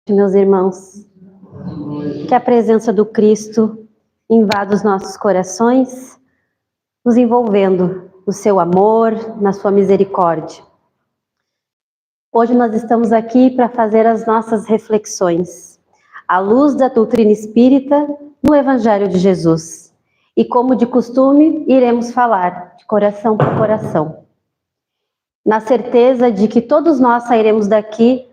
Meus irmãos, que a presença do Cristo invada os nossos corações, nos envolvendo no seu amor, na sua misericórdia. Hoje nós estamos aqui para fazer as nossas reflexões, à luz da doutrina espírita no Evangelho de Jesus. E como de costume, iremos falar de coração por coração, na certeza de que todos nós sairemos daqui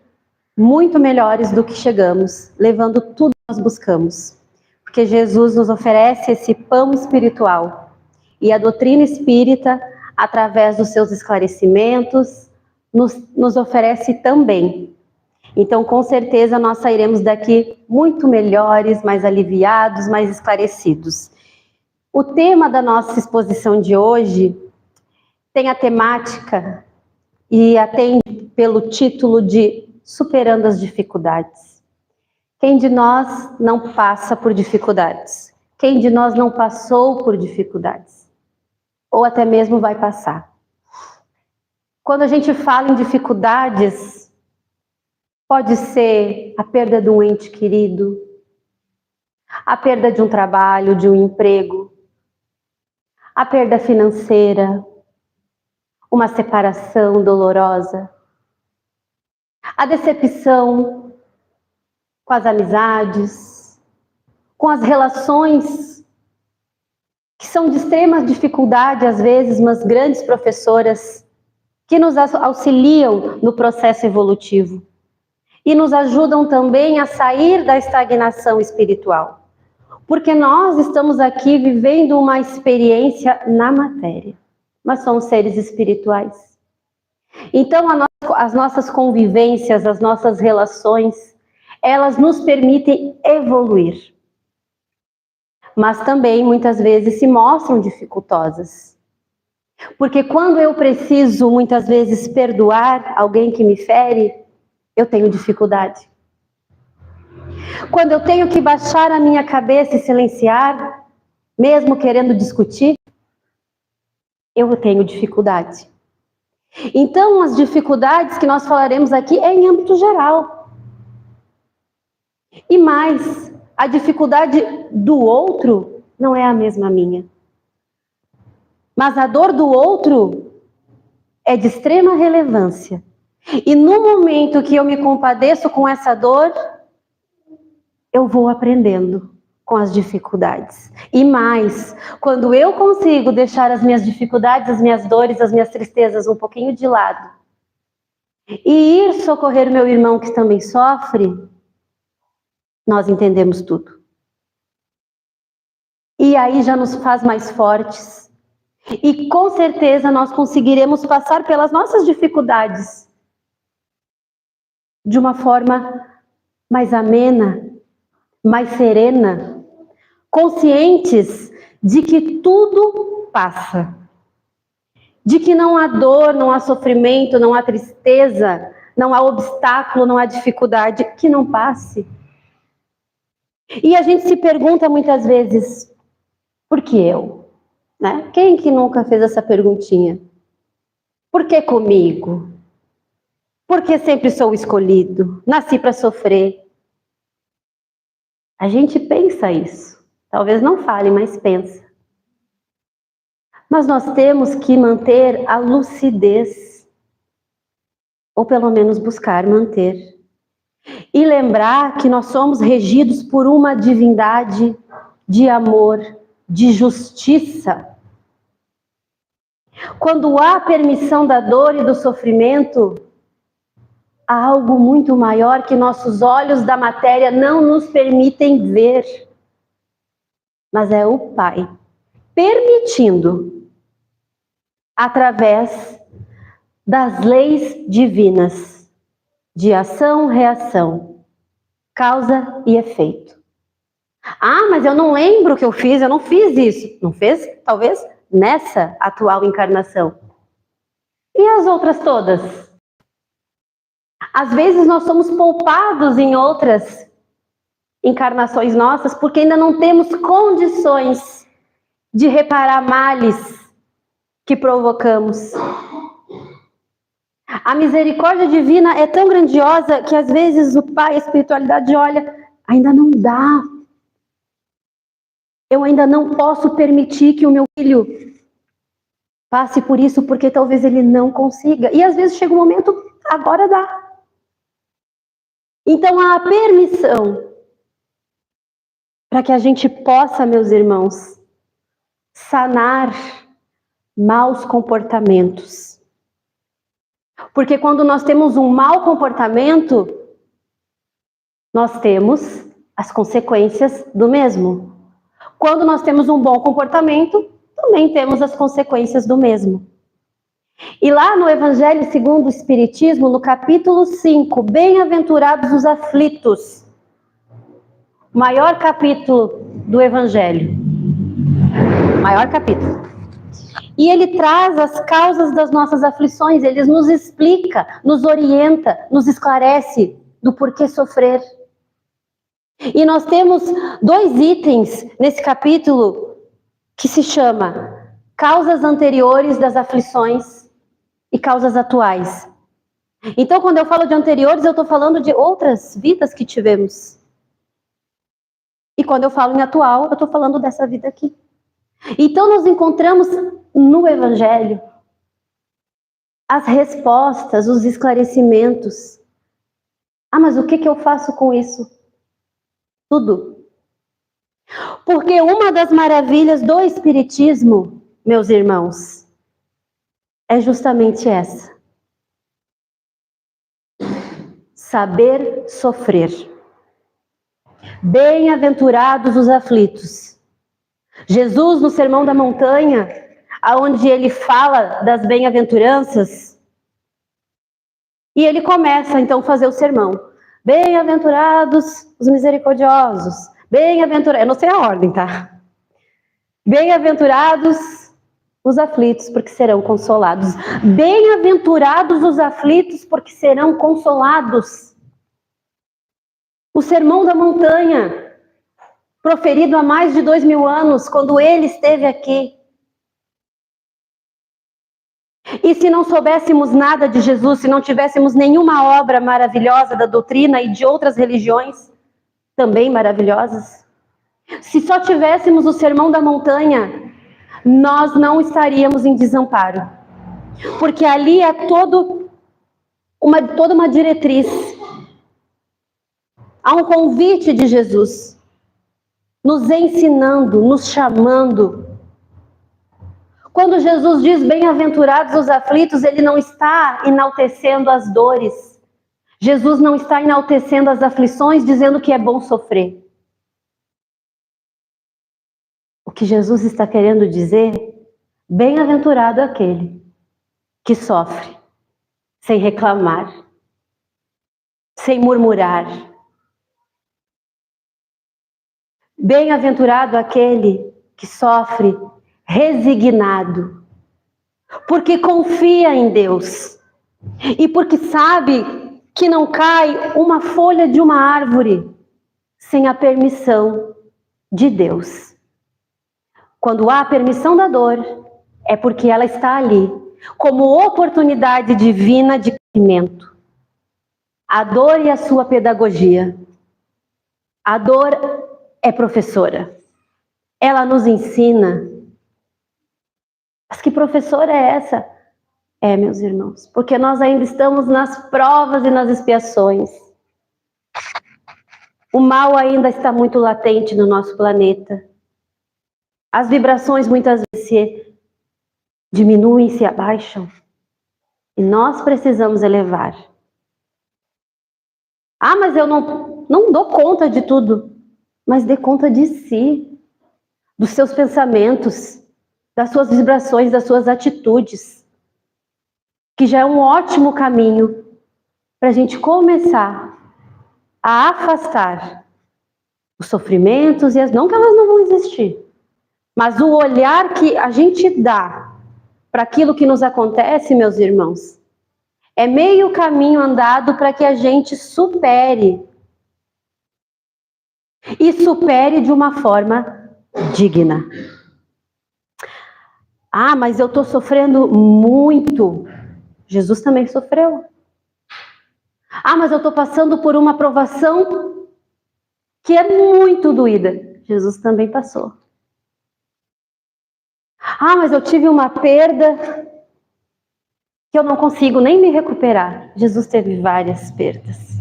muito melhores do que chegamos, levando tudo que nós buscamos. Porque Jesus nos oferece esse pão espiritual. E a doutrina espírita, através dos seus esclarecimentos, nos oferece também. Então, com certeza, nós sairemos daqui muito melhores, mais aliviados, mais esclarecidos. O tema da nossa exposição de hoje tem a temática e atende pelo título de Superando as Dificuldades. Quem de nós não passa por dificuldades? Quem de nós não passou por dificuldades? Ou até mesmo vai passar? Quando a gente fala em dificuldades, pode ser a perda de um ente querido, a perda de um trabalho, de um emprego, a perda financeira, uma separação dolorosa, a decepção com as amizades, com as relações que são de extrema dificuldade às vezes, mas grandes professoras que nos auxiliam no processo evolutivo e nos ajudam também a sair da estagnação espiritual, porque nós estamos aqui vivendo uma experiência na matéria, mas somos seres espirituais. Então as nossas convivências, as nossas relações, elas nos permitem evoluir. Mas também muitas vezes se mostram dificultosas. Porque quando eu preciso muitas vezes perdoar alguém que me fere, eu tenho dificuldade. Quando eu tenho que baixar a minha cabeça e silenciar, mesmo querendo discutir, eu tenho dificuldade. Então, as dificuldades que nós falaremos aqui é em âmbito geral. E mais, a dificuldade do outro não é a mesma minha. Mas a dor do outro é de extrema relevância. E no momento que eu me compadeço com essa dor, eu vou aprendendo com as dificuldades. E mais, quando eu consigo deixar as minhas dificuldades, as minhas dores, as minhas tristezas um pouquinho de lado e ir socorrer o meu irmão que também sofre, nós entendemos tudo. E aí já nos faz mais fortes. E com certeza nós conseguiremos passar pelas nossas dificuldades de uma forma mais amena, mais serena, conscientes de que tudo passa, de que não há dor, não há sofrimento, não há tristeza, não há obstáculo, não há dificuldade que não passe. E a gente se pergunta muitas vezes, por que eu? Né? Quem que nunca fez essa perguntinha? Por que comigo? Por que sempre sou o escolhido? Nasci para sofrer. A gente pensa isso. Talvez não fale, mas pensa. Mas nós temos que manter a lucidez. Ou pelo menos buscar manter. E lembrar que nós somos regidos por uma divindade de amor, de justiça. Quando há permissão da dor e do sofrimento, há algo muito maior que nossos olhos da matéria não nos permitem ver. Mas é o Pai permitindo, através das leis divinas, de ação, reação, causa e efeito. Ah, mas eu não lembro o que eu fiz, eu não fiz isso. Não fez, talvez, nessa atual encarnação. E as outras todas? Às vezes nós somos poupados em outras encarnações nossas porque ainda não temos condições de reparar males que provocamos. A misericórdia divina é tão grandiosa que às vezes o Pai, a espiritualidade olha, ainda não dá. Eu ainda não posso permitir que o meu filho passe por isso, porque talvez ele não consiga. E às vezes chega um momento, agora dá. Então há a permissão para que a gente possa, meus irmãos, sanar maus comportamentos. Porque quando nós temos um mau comportamento, nós temos as consequências do mesmo. Quando nós temos um bom comportamento, também temos as consequências do mesmo. E lá no Evangelho segundo o Espiritismo, no capítulo 5, bem-aventurados os aflitos, maior capítulo do Evangelho, maior capítulo. E ele traz as causas das nossas aflições, ele nos explica, nos orienta, nos esclarece do porquê sofrer. E nós temos 2 itens nesse capítulo que se chama causas anteriores das aflições e causas atuais. Então, quando eu falo de anteriores, eu estou falando de outras vidas que tivemos. E quando eu falo em atual, eu estou falando dessa vida aqui. Então, nós encontramos no Evangelho as respostas, os esclarecimentos. Ah, mas o que eu faço com isso? Tudo. Porque uma das maravilhas do Espiritismo, meus irmãos, é justamente essa. Saber sofrer. Bem-aventurados os aflitos. Jesus, no Sermão da Montanha, onde ele fala das bem-aventuranças, e ele começa então a fazer o sermão. Bem-aventurados os misericordiosos. Bem-aventurados, eu não sei a ordem, tá? Bem-aventurados os aflitos, porque serão consolados. Bem-aventurados os aflitos, porque serão consolados. O Sermão da Montanha, proferido há mais de 2000 anos, quando ele esteve aqui. E se não soubéssemos nada de Jesus, se não tivéssemos nenhuma obra maravilhosa da doutrina e de outras religiões, também maravilhosas, se só tivéssemos o Sermão da Montanha, nós não estaríamos em desamparo. Porque ali é toda uma diretriz. Há um convite de Jesus, nos ensinando, nos chamando. Quando Jesus diz bem-aventurados os aflitos, ele não está enaltecendo as dores. Jesus não está enaltecendo as aflições, dizendo que é bom sofrer. O que Jesus está querendo dizer, bem-aventurado aquele que sofre, sem reclamar, sem murmurar. Bem-aventurado aquele que sofre resignado, porque confia em Deus e porque sabe que não cai uma folha de uma árvore sem a permissão de Deus. Quando há a permissão da dor, é porque ela está ali como oportunidade divina de crescimento. A dor e a sua pedagogia. A dor é professora. Ela nos ensina. Mas que professora é essa? É, meus irmãos, porque nós ainda estamos nas provas e nas expiações. O mal ainda está muito latente no nosso planeta. As vibrações muitas vezes se diminuem, se abaixam. E nós precisamos elevar. Ah, mas eu não dou conta de tudo. Mas dê conta de si, dos seus pensamentos, das suas vibrações, das suas atitudes, que já é um ótimo caminho para a gente começar a afastar os sofrimentos e não que elas não vão existir, mas o olhar que a gente dá para aquilo que nos acontece, meus irmãos, é meio caminho andado para que a gente supere e supere de uma forma digna. Ah, mas eu estou sofrendo muito. Jesus também sofreu. Ah, mas eu estou passando por uma provação que é muito doída. Jesus também passou. Ah, mas eu tive uma perda que eu não consigo nem me recuperar. Jesus teve várias perdas.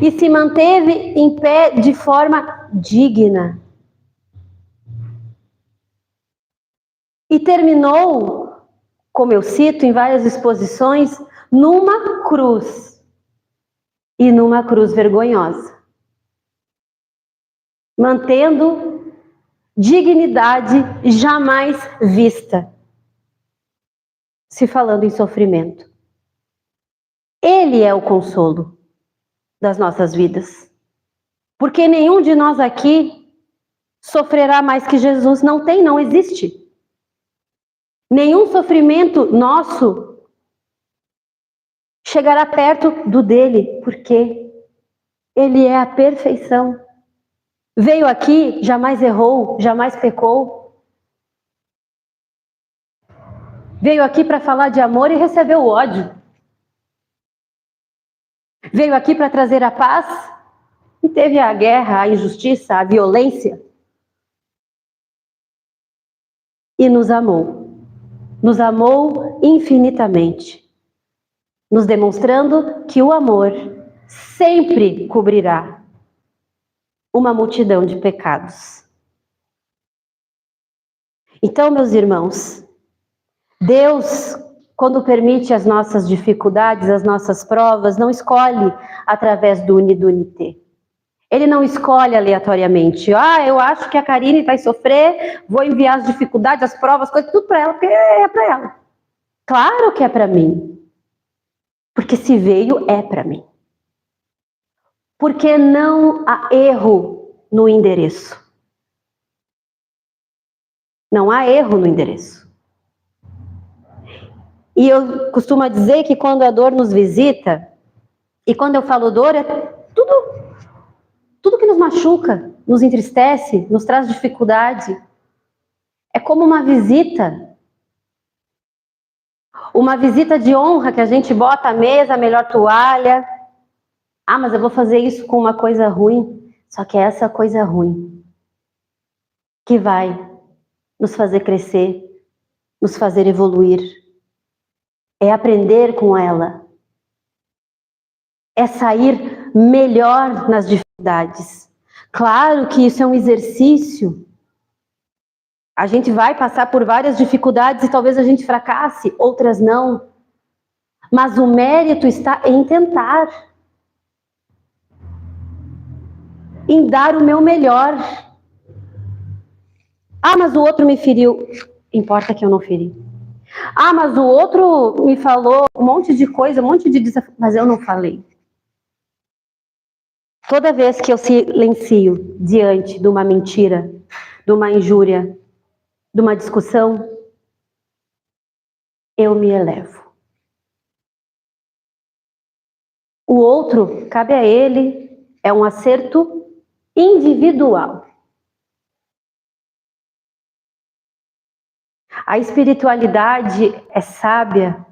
E se manteve em pé de forma digna. E terminou, como eu cito em várias exposições, numa cruz. E numa cruz vergonhosa. Mantendo dignidade jamais vista. Se falando em sofrimento. Ele é o consolo das nossas vidas. Porque nenhum de nós aqui sofrerá mais que Jesus. Não tem, não existe. Nenhum sofrimento nosso chegará perto do dele, porque ele é a perfeição. Veio aqui, jamais errou, jamais pecou. Veio aqui para falar de amor e recebeu o ódio. Veio aqui para trazer a paz e teve a guerra, a injustiça, a violência. E nos amou. Nos amou infinitamente. Nos demonstrando que o amor sempre cobrirá uma multidão de pecados. Então, meus irmãos, Deus, quando permite as nossas dificuldades, as nossas provas, não escolhe através do unidunité. Ele não escolhe aleatoriamente. Ah, eu acho que a Karine vai sofrer, vou enviar as dificuldades, as provas, coisas, tudo para ela, porque é para ela. Claro que é para mim. Porque se veio, é para mim. Porque não há erro no endereço. Não há erro no endereço. E eu costumo dizer que quando a dor nos visita, e quando eu falo dor, é tudo que nos machuca, nos entristece, nos traz dificuldade. É como uma visita. Uma visita de honra que a gente bota à mesa, a melhor toalha. Ah, mas eu vou fazer isso com uma coisa ruim. Só que é essa coisa ruim que vai nos fazer crescer, nos fazer evoluir. É aprender com ela. É sair melhor nas dificuldades. Claro que isso é um exercício. A gente vai passar por várias dificuldades e talvez a gente fracasse, outras não. Mas o mérito está em tentar. Em dar o meu melhor. Ah, mas o outro me feriu. Importa que eu não feri. Ah, mas o outro me falou um monte de coisa, um monte de desafio, mas eu não falei. Toda vez que eu silencio diante de uma mentira, de uma injúria, de uma discussão, eu me elevo. O outro, cabe a ele, é um acerto individual. A espiritualidade é sábia,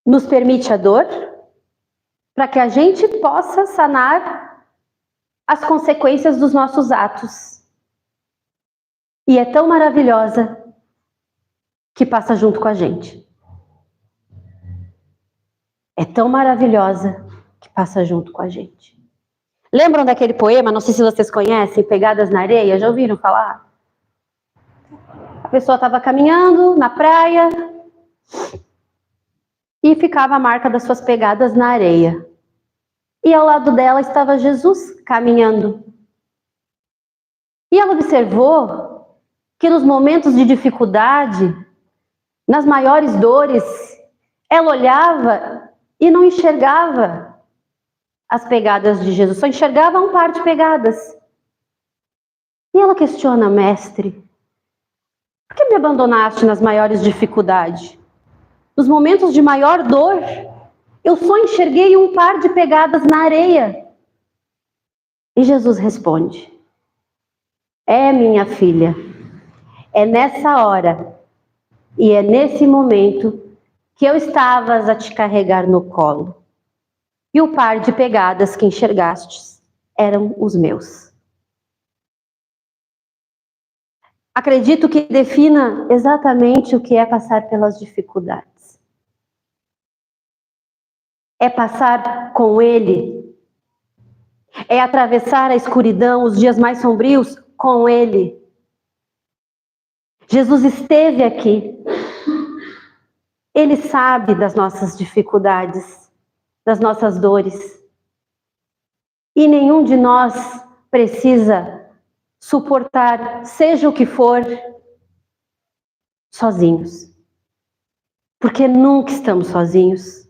nos permite a dor, para que a gente possa sanar as consequências dos nossos atos. E é tão maravilhosa que passa junto com a gente. É tão maravilhosa que passa junto com a gente. Lembram daquele poema, não sei se vocês conhecem, Pegadas na Areia? Já ouviram falar? A pessoa estava caminhando na praia e ficava a marca das suas pegadas na areia. E ao lado dela estava Jesus caminhando. E ela observou que nos momentos de dificuldade, nas maiores dores, ela olhava e não enxergava as pegadas de Jesus, só enxergava um par de pegadas. E ela questiona, mestre, por que me abandonaste nas maiores dificuldades? Nos momentos de maior dor, eu só enxerguei um par de pegadas na areia. E Jesus responde, minha filha, é nessa hora E é nesse momento que eu estavas a te carregar no colo. E o par de pegadas que enxergastes eram os meus. Acredito que defina exatamente o que é passar pelas dificuldades. É passar com Ele. É atravessar a escuridão, os dias mais sombrios, com Ele. Jesus esteve aqui. Ele sabe das nossas dificuldades, das nossas dores. E nenhum de nós precisa suportar, seja o que for, sozinhos. Porque nunca estamos sozinhos.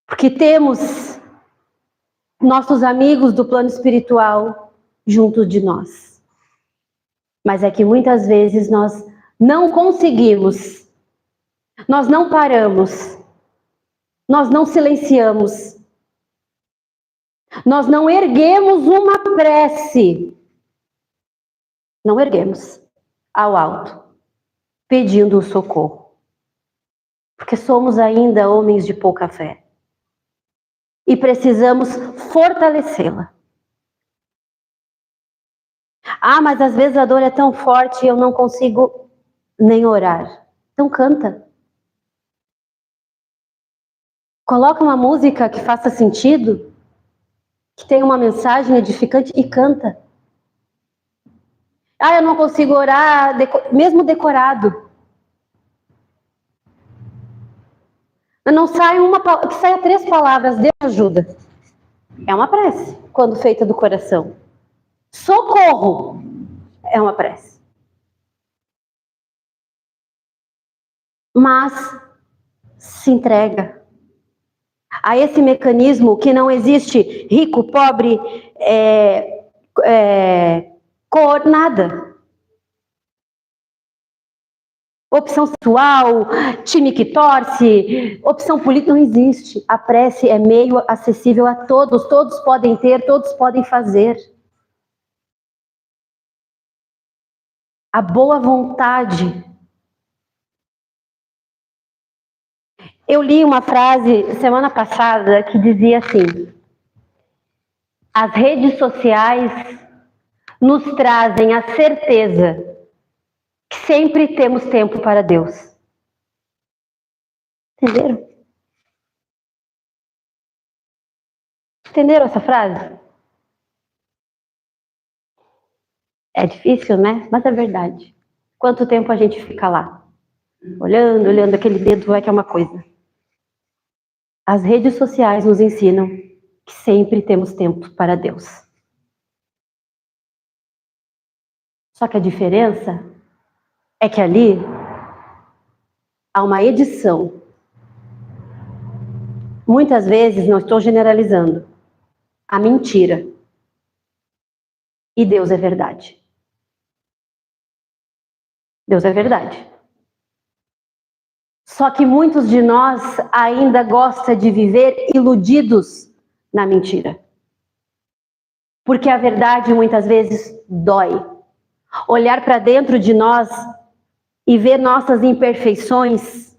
Porque temos nossos amigos do plano espiritual junto de nós. Mas é que muitas vezes nós não conseguimos, nós não paramos, nós não silenciamos, nós não erguemos uma prece, não erguemos ao alto, pedindo o socorro. Porque somos ainda homens de pouca fé. E precisamos fortalecê-la. Ah, mas às vezes a dor é tão forte e eu não consigo nem orar. Então canta. Coloca uma música que faça sentido, que tenha uma mensagem edificante e canta. Ah, eu não consigo orar, mesmo decorado. Não sai que saia 3 palavras, Deus ajuda. É uma prece, quando feita do coração. Socorro é uma prece. Mas se entrega a esse mecanismo que não existe rico, pobre, cor, nada. Opção sexual, time que torce, opção política, não existe. A prece é meio acessível a todos, todos podem ter, todos podem fazer. A boa vontade. Eu li uma frase semana passada que dizia assim: as redes sociais nos trazem a certeza que sempre temos tempo para Deus. Entenderam? Entenderam essa frase? É difícil, né? Mas é verdade. Quanto tempo a gente fica lá? Olhando aquele dedo, vai que é uma coisa. As redes sociais nos ensinam que sempre temos tempo para Deus. Só que a diferença é que ali há uma edição. Muitas vezes, não estou generalizando, a mentira. E Deus é verdade. Deus é verdade. Só que muitos de nós ainda gostam de viver iludidos na mentira. Porque a verdade muitas vezes dói. Olhar para dentro de nós e ver nossas imperfeições,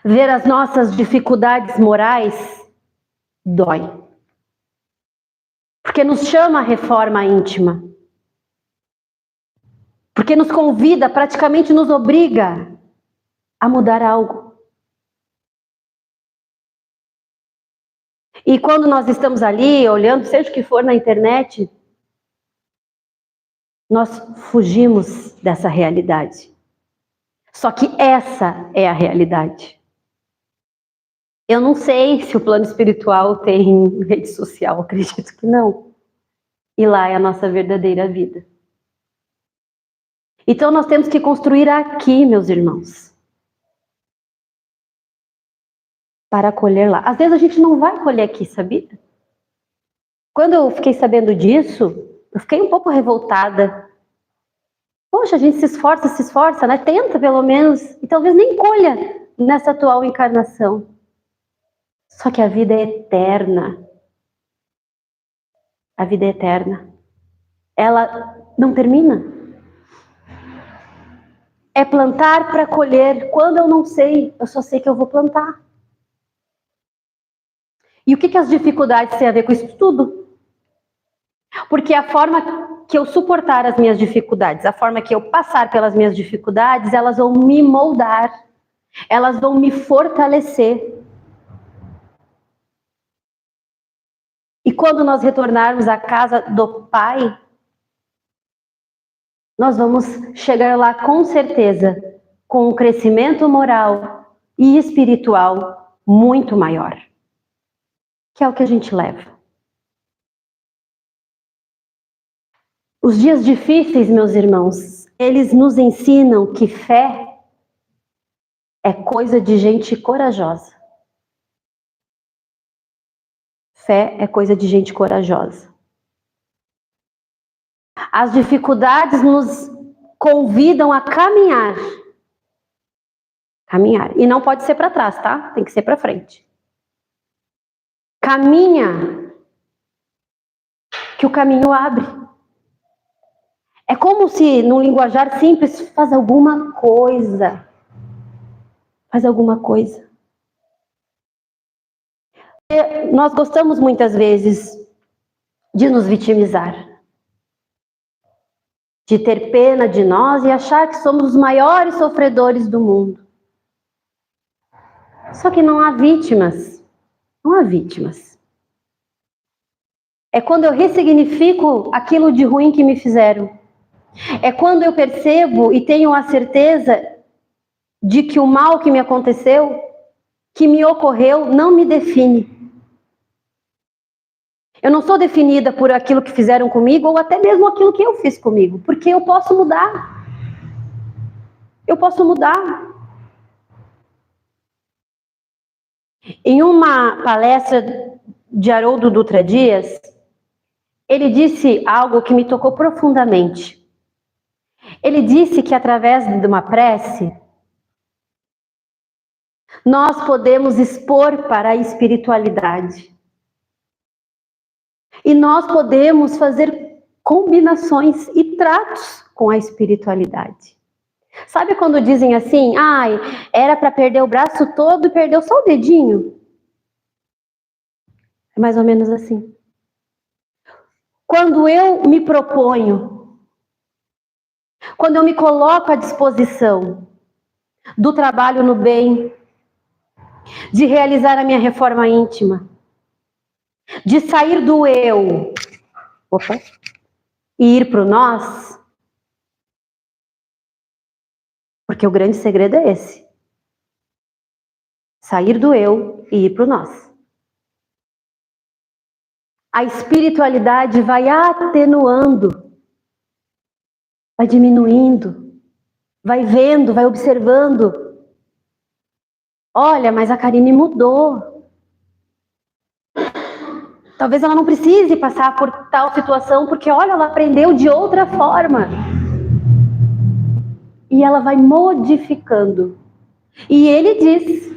ver as nossas dificuldades morais, dói. Porque nos chama a reforma íntima. Porque nos convida, praticamente nos obriga a mudar algo. E quando nós estamos ali, olhando, seja o que for na internet, nós fugimos dessa realidade. Só que essa é a realidade. Eu não sei se o plano espiritual tem rede social, acredito que não. E lá é a nossa verdadeira vida. Então nós temos que construir aqui, meus irmãos, para colher lá. Às vezes a gente não vai colher aqui, sabia? Quando eu fiquei sabendo disso, eu fiquei um pouco revoltada. Poxa, a gente se esforça, né? Tenta pelo menos, e talvez nem colha nessa atual encarnação. Só que a vida é eterna. A vida é eterna. Ela não termina. É plantar para colher. Quando eu não sei, eu só sei que eu vou plantar. E o que as dificuldades têm a ver com isso tudo? Porque a forma que eu suportar as minhas dificuldades, a forma que eu passar pelas minhas dificuldades, elas vão me moldar, elas vão me fortalecer. E quando nós retornarmos à casa do Pai, nós vamos chegar lá com certeza, com um crescimento moral e espiritual muito maior, que é o que a gente leva. Os dias difíceis, meus irmãos, eles nos ensinam que fé é coisa de gente corajosa. Fé é coisa de gente corajosa. As dificuldades nos convidam a caminhar. Caminhar. E não pode ser para trás, tá? Tem que ser para frente. Caminha, que o caminho abre. É como se, num linguajar simples, faz alguma coisa. Faz alguma coisa. Nós gostamos muitas vezes de nos vitimizar, de ter pena de nós e achar que somos os maiores sofredores do mundo. Só que não há vítimas, não há vítimas. É quando eu ressignifico aquilo de ruim que me fizeram. É quando eu percebo e tenho a certeza de que o mal que me aconteceu, que me ocorreu, não me define. Eu não sou definida por aquilo que fizeram comigo ou até mesmo aquilo que eu fiz comigo, porque eu posso mudar. Eu posso mudar. Em uma palestra de Haroldo Dutra Dias, ele disse algo que me tocou profundamente. Ele disse que através de uma prece, nós podemos expor para a espiritualidade. E nós podemos fazer combinações e tratos com a espiritualidade. Sabe quando dizem assim, era para perder o braço todo e perdeu só o dedinho? É mais ou menos assim. Quando eu me proponho, quando eu me coloco à disposição do trabalho no bem, de realizar a minha reforma íntima, de sair do eu, e ir para o nós, porque o grande segredo é esse. Sair do eu e ir para o nós. A espiritualidade vai atenuando, vai diminuindo, vai vendo, vai observando. Olha, mas a Karine mudou. Talvez ela não precise passar por tal situação, porque olha, ela aprendeu de outra forma. E ela vai modificando. E ele diz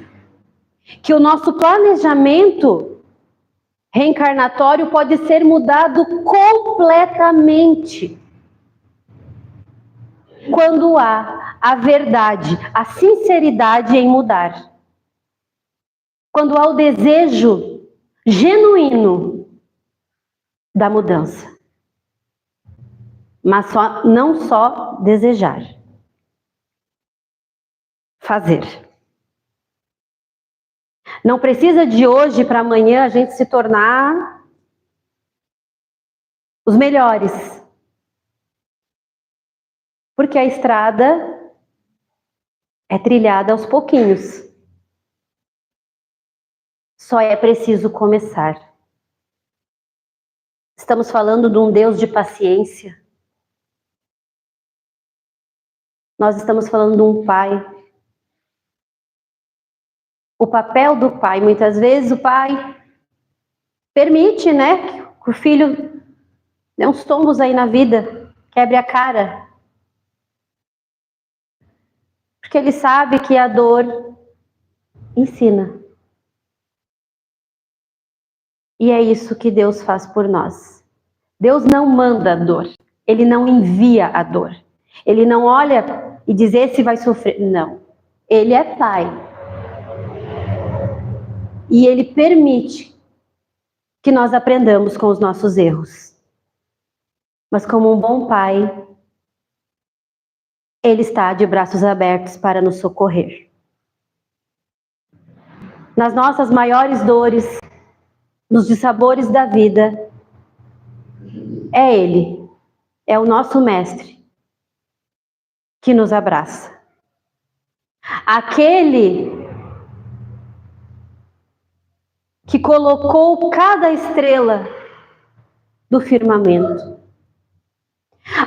que o nosso planejamento reencarnatório pode ser mudado completamente quando há a verdade, a sinceridade em mudar. Quando há o desejo genuíno da mudança. Mas não só desejar. Fazer. Não precisa de hoje para amanhã a gente se tornar os melhores. Porque a estrada é trilhada aos pouquinhos. Só é preciso começar. Estamos falando de um Deus de paciência. Nós estamos falando de um Pai. O papel do pai, muitas vezes o pai permite, que o filho dê uns tombos aí na vida, quebre a cara. Porque ele sabe que a dor ensina. E é isso que Deus faz por nós. Deus não manda a dor. Ele não envia a dor. Ele não olha e dizer se vai sofrer. Não. Ele é Pai. E Ele permite que nós aprendamos com os nossos erros. Mas como um bom Pai, Ele está de braços abertos para nos socorrer. Nas nossas maiores dores, nos dissabores da vida, é Ele, é o nosso Mestre, que nos abraça. Aquele que colocou cada estrela do firmamento.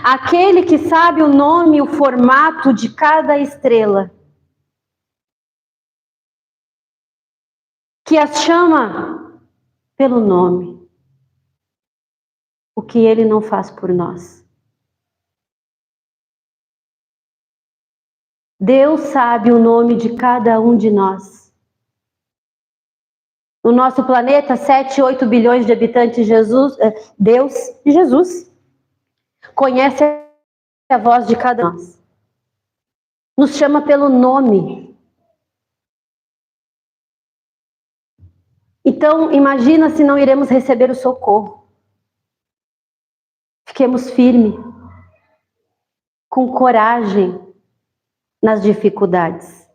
Aquele que sabe o nome e o formato de cada estrela. Que as chama pelo nome. O que Ele não faz por nós. Deus sabe o nome de cada um de nós. No nosso planeta, 7, 8 bilhões de habitantes, Deus, Jesus, conhece a voz de cada um de nós. Nos chama pelo nome. Então, imagina se não iremos receber o socorro. Fiquemos firmes, com coragem nas dificuldades.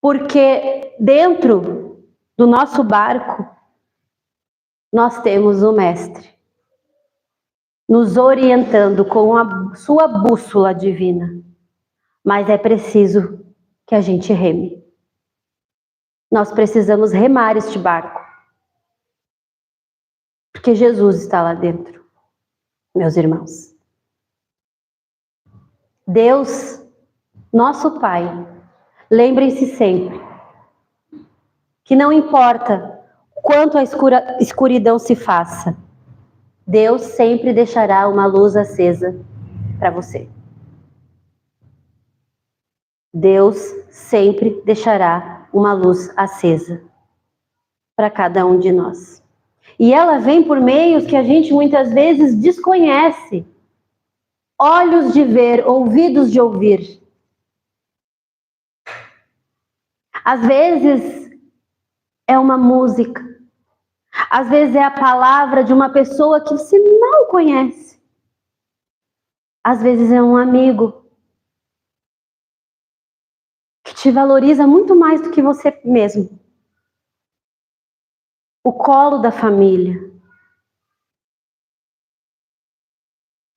Porque dentro do nosso barco, nós temos o Mestre, nos orientando com a sua bússola divina. Mas é preciso que a gente reme. Nós precisamos remar este barco. Porque Jesus está lá dentro, meus irmãos. Deus, nosso Pai, lembrem-se sempre que não importa quanto a escuridão se faça, Deus sempre deixará uma luz acesa para você. Deus sempre deixará uma luz acesa para cada um de nós. E ela vem por meios que a gente muitas vezes desconhece. Olhos de ver, ouvidos de ouvir. Às vezes é uma música. Às vezes é a palavra de uma pessoa que você não conhece. Às vezes é um amigo que te valoriza muito mais do que você mesmo. O colo da família.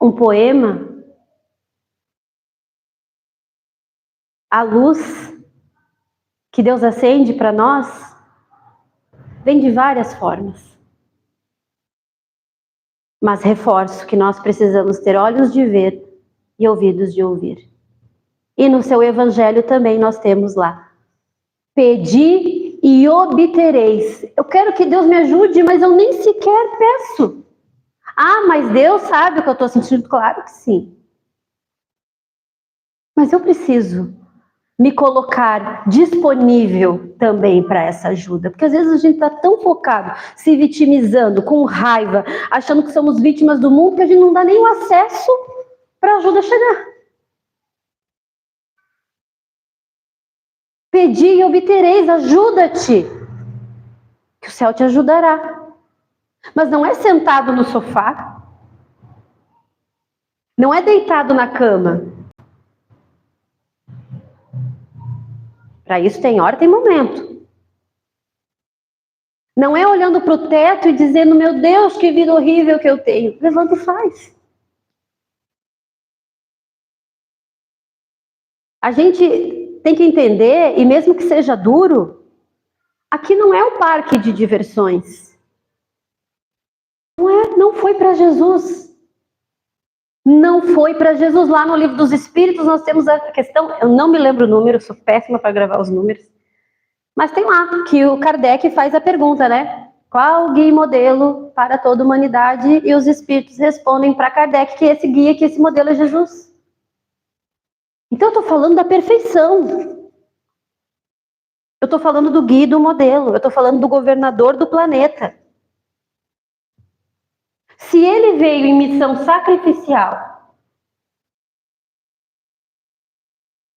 Um poema. A luz que Deus acende para nós vem de várias formas. Mas reforço que nós precisamos ter olhos de ver e ouvidos de ouvir. E no seu evangelho também nós temos lá: pedi e obtereis. Eu quero que Deus me ajude, mas eu nem sequer peço. Ah, mas Deus sabe o que eu estou sentindo? Claro que sim. Mas eu preciso me colocar disponível também para essa ajuda. Porque às vezes a gente está tão focado, se vitimizando, com raiva, achando que somos vítimas do mundo, que a gente não dá nem o acesso para a ajuda chegar. Pedi e obtereis, ajuda-te, que o céu te ajudará. Mas não é sentado no sofá, não é deitado na cama. Para isso tem hora, tem momento. Não é olhando para o teto e dizendo: meu Deus, que vida horrível que eu tenho. Levanta e faz. A gente tem que entender, e mesmo que seja duro, aqui não é um parque de diversões. Não foi para Jesus. Não foi para Jesus. Lá no Livro dos Espíritos nós temos a questão, eu não me lembro o número, sou péssima para gravar os números, mas tem lá que o Kardec faz a pergunta, né? Qual guia e modelo para toda a humanidade? E os Espíritos respondem para Kardec que esse guia, que esse modelo é Jesus. Então eu estou falando da perfeição. Eu estou falando do guia e do modelo. Eu estou falando do governador do planeta. Se ele veio em missão sacrificial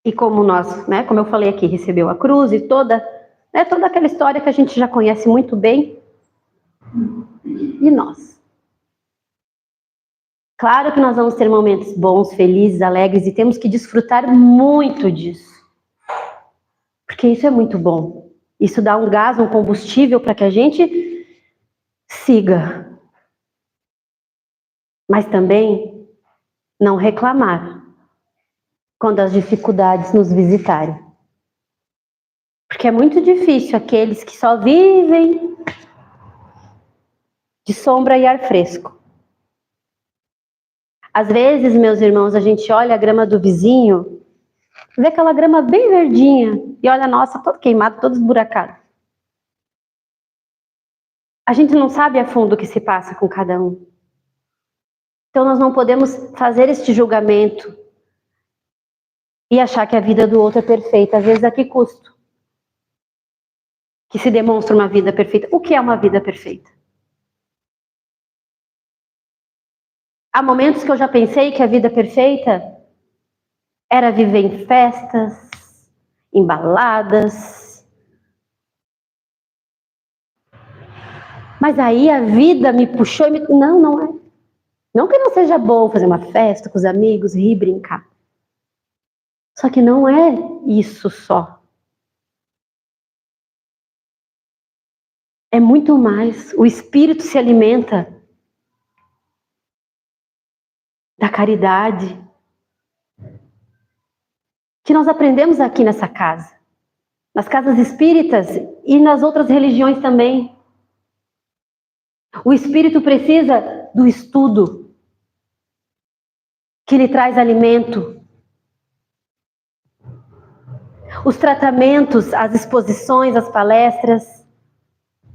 E como nós, né, como eu falei aqui, recebeu a cruz e toda aquela história que a gente já conhece muito bem. E nós? Claro que nós vamos ter momentos bons, felizes, alegres, e temos que desfrutar muito disso. Porque isso é muito bom. Isso dá um gás, um combustível para que a gente siga. Mas também não reclamar quando as dificuldades nos visitarem. Porque é muito difícil aqueles que só vivem de sombra e ar fresco. Às vezes, meus irmãos, a gente olha a grama do vizinho, vê aquela grama bem verdinha, e olha a nossa, todo queimado, todo esburacado. A gente não sabe a fundo o que se passa com cada um. Então nós não podemos fazer este julgamento e achar que a vida do outro é perfeita. Às vezes a que custo? Que se demonstra uma vida perfeita. O que é uma vida perfeita? Há momentos que eu já pensei que a vida perfeita era viver em festas, em baladas. Mas aí a vida me puxou e me... Não é. Não que não seja bom fazer uma festa com os amigos, rir, brincar. Só que não é isso só. É muito mais. O espírito se alimenta da caridade que nós aprendemos aqui nessa casa, nas casas espíritas e nas outras religiões também. O espírito precisa do estudo, que lhe traz alimento. Os tratamentos, as exposições, as palestras,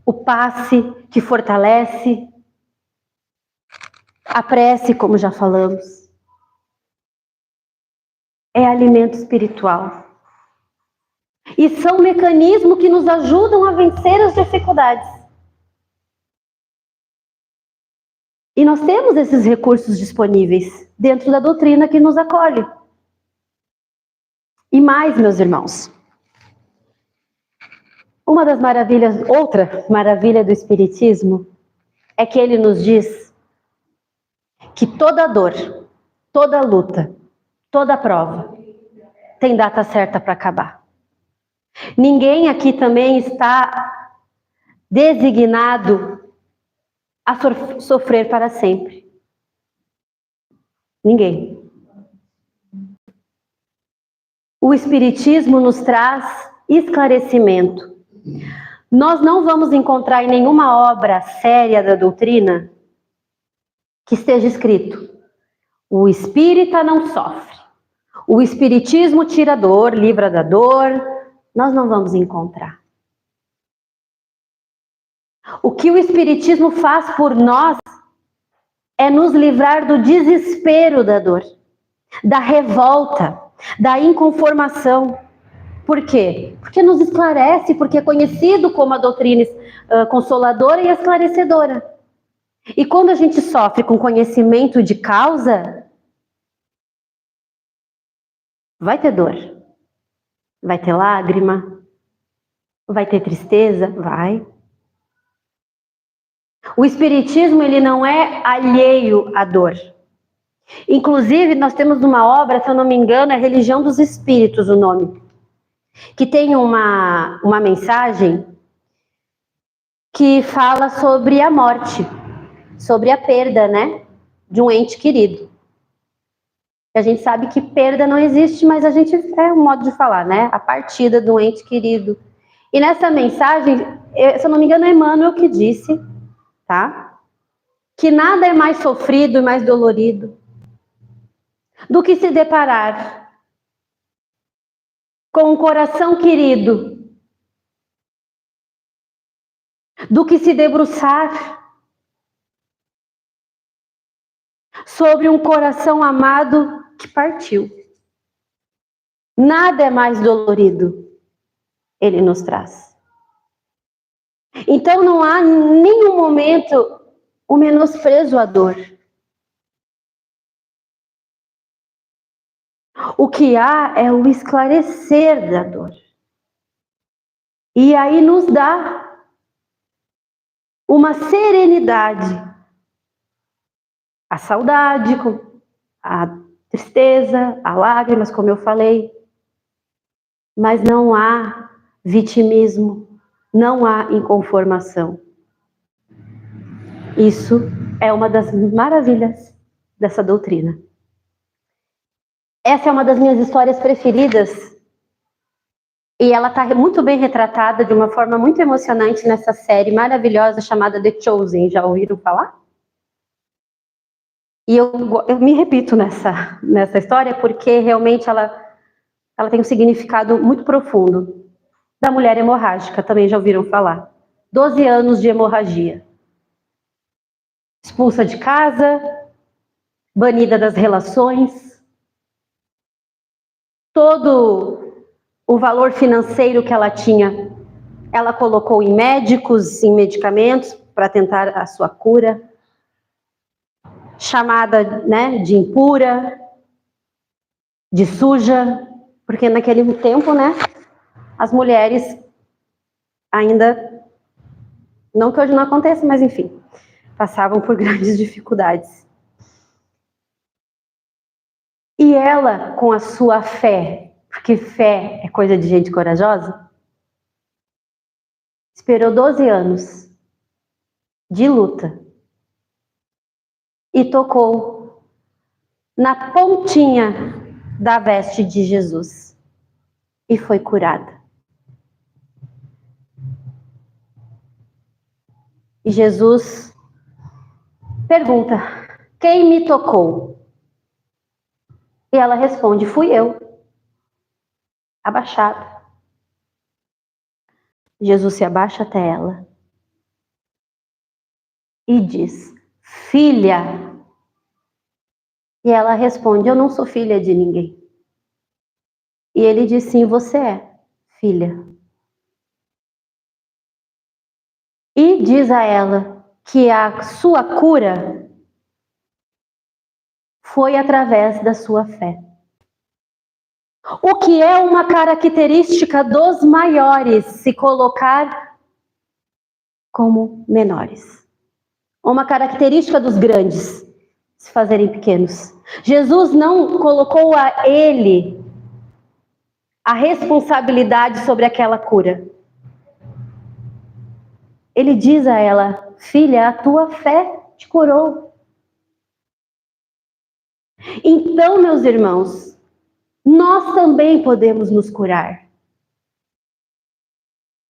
o passe que fortalece, a prece, como já falamos, é alimento espiritual. E são mecanismos que nos ajudam a vencer as dificuldades. E nós temos esses recursos disponíveis dentro da doutrina que nos acolhe. E mais, meus irmãos, outra maravilha do Espiritismo é que ele nos diz que toda dor, toda luta, toda prova tem data certa para acabar. Ninguém aqui também está designado a sofrer para sempre. Ninguém. O Espiritismo nos traz esclarecimento. Nós não vamos encontrar em nenhuma obra séria da doutrina que esteja escrito: o espírita não sofre, o Espiritismo tira a dor, livra da dor. Nós não vamos encontrar. O que o Espiritismo faz por nós é nos livrar do desespero da dor, da revolta, da inconformação. Por quê? Porque nos esclarece, porque é conhecido como a doutrina consoladora e esclarecedora. E quando a gente sofre com conhecimento de causa, vai ter dor, vai ter lágrima, vai ter tristeza, vai. O Espiritismo, ele não é alheio à dor. Inclusive, nós temos uma obra, se eu não me engano, é Religião dos Espíritos, o nome, que tem uma mensagem que fala sobre a morte, sobre a perda, né, de um ente querido. A gente sabe que perda não existe, mas a gente é um modo de falar, né, a partida de um ente querido. E nessa mensagem, se eu não me engano, é Emmanuel que disse, tá, que nada é mais sofrido e mais dolorido do que se deparar com um coração querido, do que se debruçar sobre um coração amado que partiu. Nada é mais dolorido, ele nos traz. Então não há em nenhum momento o menosprezo à dor. O que há é o esclarecer da dor. E aí nos dá uma serenidade. A saudade, a tristeza, a lágrimas, como eu falei. Mas não há vitimismo, não há inconformação. Isso é uma das maravilhas dessa doutrina. Essa é uma das minhas histórias preferidas e ela está muito bem retratada de uma forma muito emocionante nessa série maravilhosa chamada The Chosen. Já ouviram falar? E eu me repito nessa história porque realmente ela tem um significado muito profundo. Da mulher hemorrágica, também já ouviram falar. 12 anos de hemorragia. Expulsa de casa, banida das relações. Todo o valor financeiro que ela tinha, ela colocou em médicos, em medicamentos, para tentar a sua cura. Chamada, né, de impura, de suja, porque naquele tempo, né, as mulheres ainda, não que hoje não aconteça, mas enfim, passavam por grandes dificuldades. E ela, com a sua fé, porque fé é coisa de gente corajosa, esperou 12 anos de luta e tocou na pontinha da veste de Jesus e foi curada. E Jesus pergunta: quem me tocou? E ela responde: fui eu, abaixada. Jesus se abaixa até ela e diz: filha. E ela responde: eu não sou filha de ninguém. E ele diz: sim, você é filha. E diz a ela que a sua cura foi através da sua fé. O que é uma característica dos maiores, se colocar como menores. Uma característica dos grandes, se fazerem pequenos. Jesus não colocou a ele a responsabilidade sobre aquela cura. Ele diz a ela: filha, a tua fé te curou. Então, meus irmãos, nós também podemos nos curar.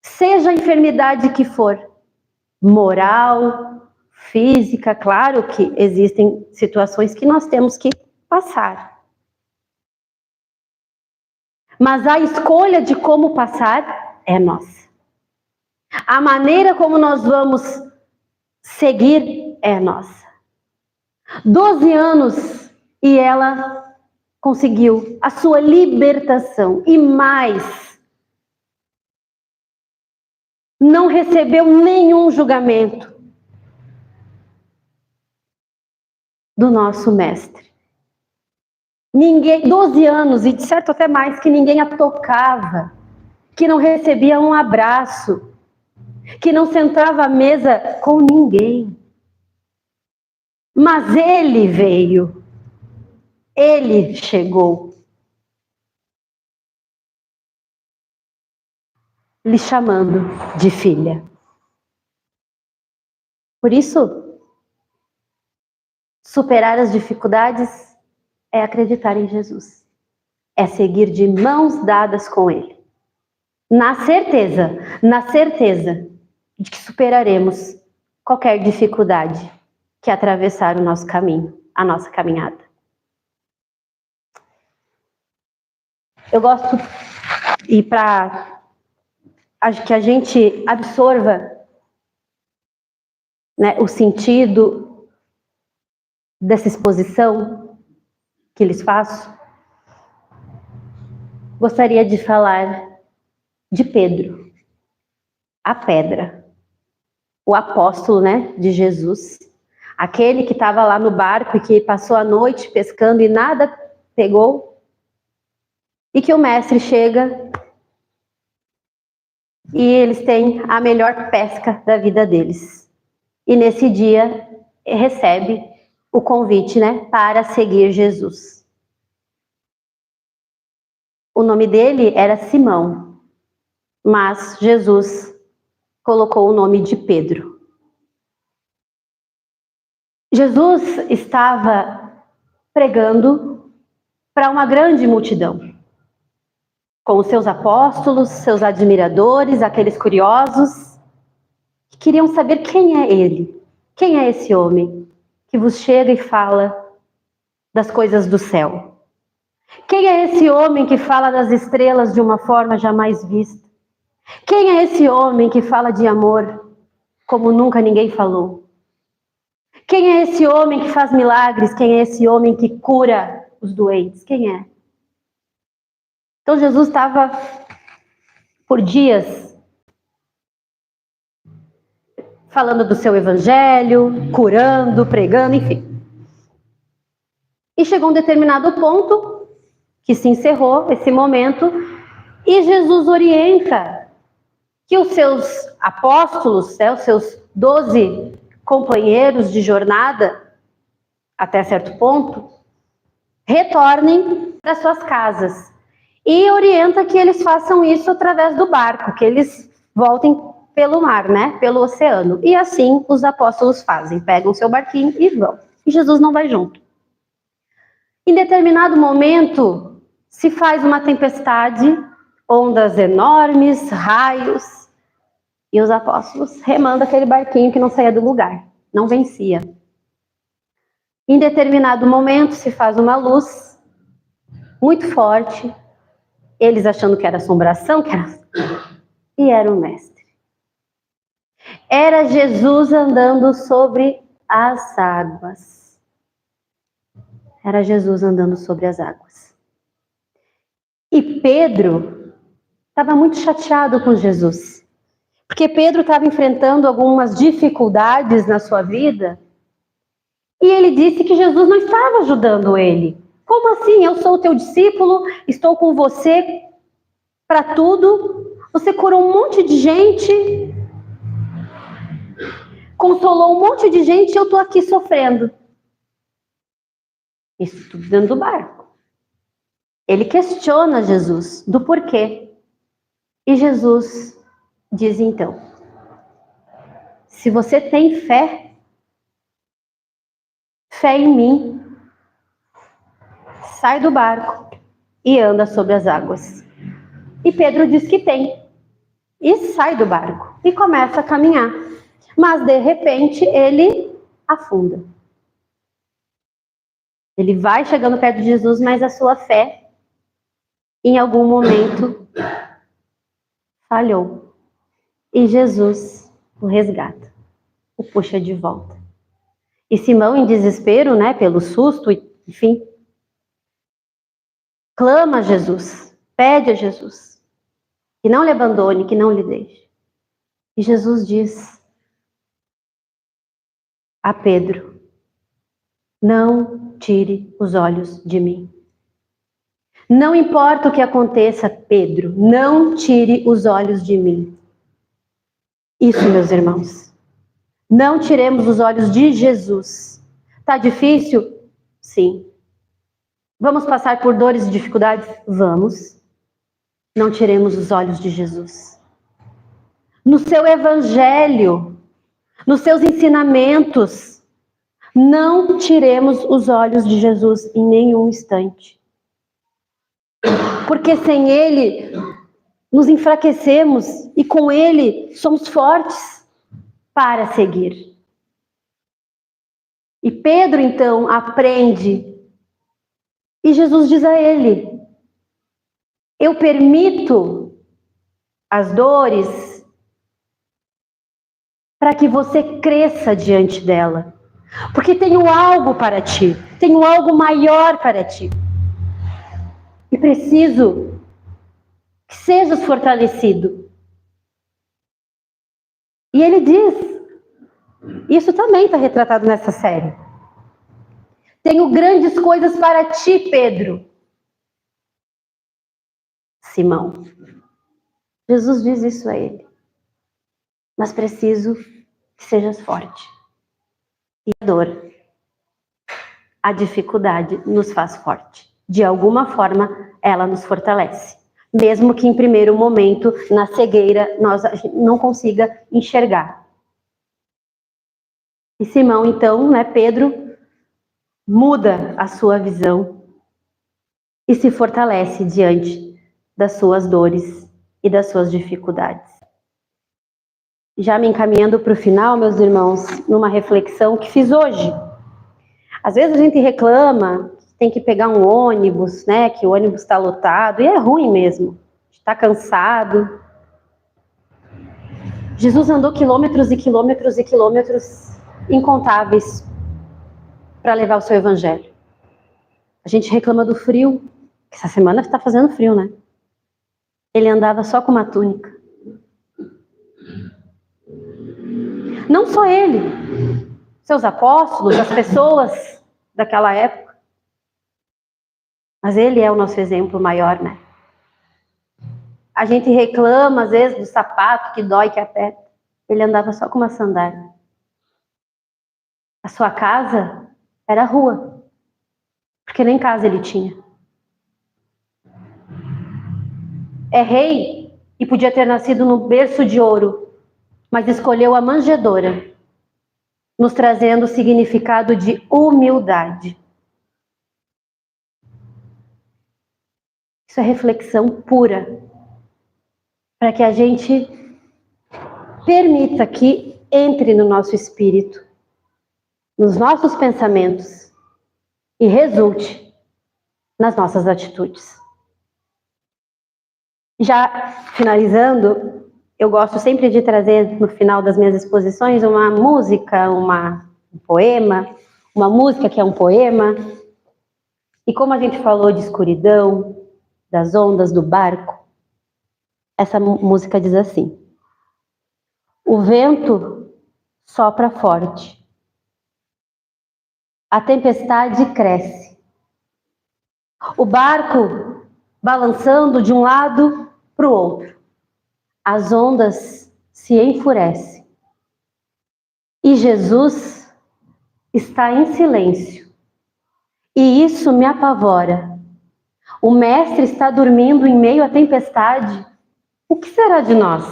Seja a enfermidade que for, moral, física, claro que existem situações que nós temos que passar. Mas a escolha de como passar é nossa. A maneira como nós vamos seguir é nossa. 12 anos e ela conseguiu a sua libertação e mais, não recebeu nenhum julgamento do nosso mestre. Ninguém, 12 anos e de certo até mais, que ninguém a tocava, que não recebia um abraço, que não sentava à mesa com ninguém. Mas ele veio, ele chegou, lhe chamando de filha. Por isso, superar as dificuldades é acreditar em Jesus, é seguir de mãos dadas com ele, na certeza de que superaremos qualquer dificuldade que atravessar o nosso caminho, a nossa caminhada. Eu gosto, e para que a gente absorva, né, o sentido dessa exposição que lhes faço, gostaria de falar de Pedro, a pedra, o apóstolo, né, de Jesus, aquele que estava lá no barco e que passou a noite pescando e nada pegou, e que o mestre chega e eles têm a melhor pesca da vida deles. E nesse dia recebe o convite, né, para seguir Jesus. O nome dele era Simão, mas Jesus colocou o nome de Pedro. Jesus estava pregando para uma grande multidão, com os seus apóstolos, seus admiradores, aqueles curiosos, que queriam saber quem é ele, quem é esse homem que vos chega e fala das coisas do céu. Quem é esse homem que fala das estrelas de uma forma jamais vista? Quem é esse homem que fala de amor como nunca ninguém falou? Quem é esse homem que faz milagres? Quem é esse homem que cura os doentes? Quem é? Então Jesus estava por dias falando do seu evangelho, curando, pregando, enfim. E chegou um determinado ponto que se encerrou esse momento e Jesus orienta que os seus apóstolos, os seus 12 companheiros de jornada, até certo ponto, retornem para suas casas. E orienta que eles façam isso através do barco, que eles voltem pelo mar, né? Pelo oceano. E assim os apóstolos fazem, pegam seu barquinho e vão. E Jesus não vai junto. Em determinado momento, se faz uma tempestade, ondas enormes, raios, e os apóstolos remandam aquele barquinho que não saía do lugar, não vencia. Em determinado momento, se faz uma luz muito forte, eles achando que era assombração, e era o mestre. Era Jesus andando sobre as águas. Era Jesus andando sobre as águas. E Pedro estava muito chateado com Jesus, porque Pedro estava enfrentando algumas dificuldades na sua vida, e ele disse que Jesus não estava ajudando ele. Como assim? Eu sou o teu discípulo, estou com você para tudo, você curou um monte de gente, consolou um monte de gente e eu estou aqui sofrendo. Isso tudo dentro do barco. Ele questiona Jesus do porquê. E Jesus diz então, se você tem fé em mim, sai do barco e anda sobre as águas. E Pedro diz que tem. E sai do barco e começa a caminhar. Mas de repente ele afunda. Ele vai chegando perto de Jesus, mas a sua fé, em algum momento, falhou. E Jesus o resgata, o puxa de volta. E Simão, em desespero, né, pelo susto, enfim, clama a Jesus, pede a Jesus, que não lhe abandone, que não lhe deixe. E Jesus diz a Pedro, não tire os olhos de mim. Não importa o que aconteça, Pedro, não tire os olhos de mim. Isso, meus irmãos. Não tiremos os olhos de Jesus. Tá difícil? Sim. Vamos passar por dores e dificuldades? Vamos. Não tiremos os olhos de Jesus. No seu evangelho, nos seus ensinamentos, não tiremos os olhos de Jesus em nenhum instante. Porque sem Ele, nos enfraquecemos e com Ele somos fortes para seguir. E Pedro, então, aprende. E Jesus diz a ele, eu permito as dores para que você cresça diante dela. Porque tenho algo para ti, tenho algo maior para ti. E preciso que sejas fortalecido. E ele diz, isso também está retratado nessa série. Tenho grandes coisas para ti, Pedro. Simão. Jesus diz isso a ele. Mas preciso que sejas forte. E a dor, a dificuldade nos faz forte. De alguma forma, ela nos fortalece. Mesmo que em primeiro momento, na cegueira, nós não consiga enxergar. E Simão, então, Pedro, muda a sua visão e se fortalece diante das suas dores e das suas dificuldades. Já me encaminhando para o final, meus irmãos, numa reflexão que fiz hoje. Às vezes a gente reclama, tem que pegar um ônibus, que o ônibus está lotado, e é ruim mesmo, está cansado. Jesus andou quilômetros e quilômetros e quilômetros incontáveis para levar o seu evangelho. A gente reclama do frio, que essa semana está fazendo frio, né? Ele andava só com uma túnica. Não só ele, seus apóstolos, as pessoas daquela época. Mas ele é o nosso exemplo maior, né? A gente reclama, às vezes, do sapato que dói, que aperta. Ele andava só com uma sandália. A sua casa era a rua, porque nem casa ele tinha. É rei e podia ter nascido no berço de ouro, mas escolheu a manjedoura, nos trazendo o significado de humildade. Isso é reflexão pura, para que a gente permita que entre no nosso espírito, nos nossos pensamentos e resulte nas nossas atitudes. Já finalizando, eu gosto sempre de trazer no final das minhas exposições uma música, um poema, uma música que é um poema. E como a gente falou de escuridão, das ondas, do barco, essa música diz assim: o vento sopra forte, a tempestade cresce, o barco balançando de um lado para o outro, as ondas se enfurecem e Jesus está em silêncio, e isso me apavora. O mestre está dormindo em meio à tempestade. O que será de nós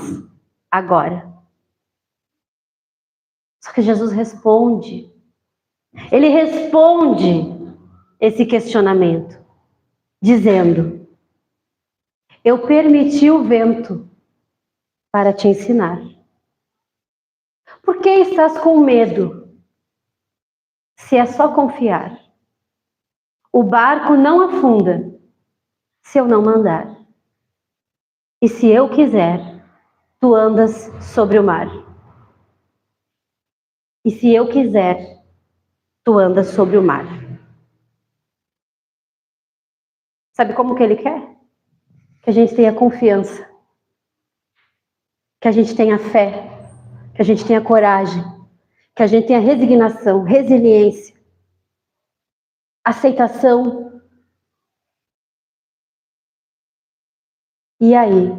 agora? Só que Jesus responde. Ele responde esse questionamento, dizendo: eu permiti o vento para te ensinar. Por que estás com medo? Se é só confiar. O barco não afunda se eu não mandar. E se eu quiser, tu andas sobre o mar. E se eu quiser, tu andas sobre o mar. Sabe como que ele quer? Que a gente tenha confiança, que a gente tenha fé, que a gente tenha coragem, que a gente tenha resignação, resiliência, aceitação. E aí,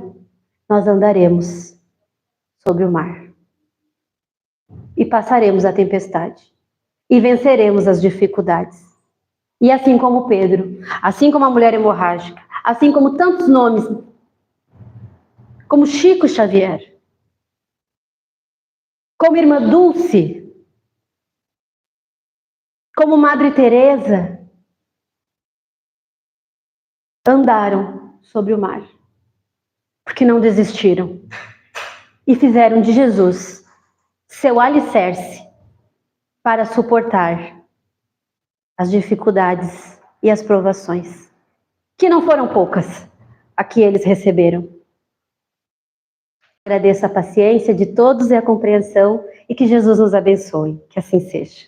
nós andaremos sobre o mar. E passaremos a tempestade. E venceremos as dificuldades. E assim como Pedro, assim como a mulher hemorrágica, assim como tantos nomes, como Chico Xavier, como Irmã Dulce, como Madre Teresa, andaram sobre o mar, porque não desistiram e fizeram de Jesus seu alicerce para suportar as dificuldades e as provações, que não foram poucas, a que eles receberam. Agradeço a paciência de todos e a compreensão, e que Jesus nos abençoe, que assim seja.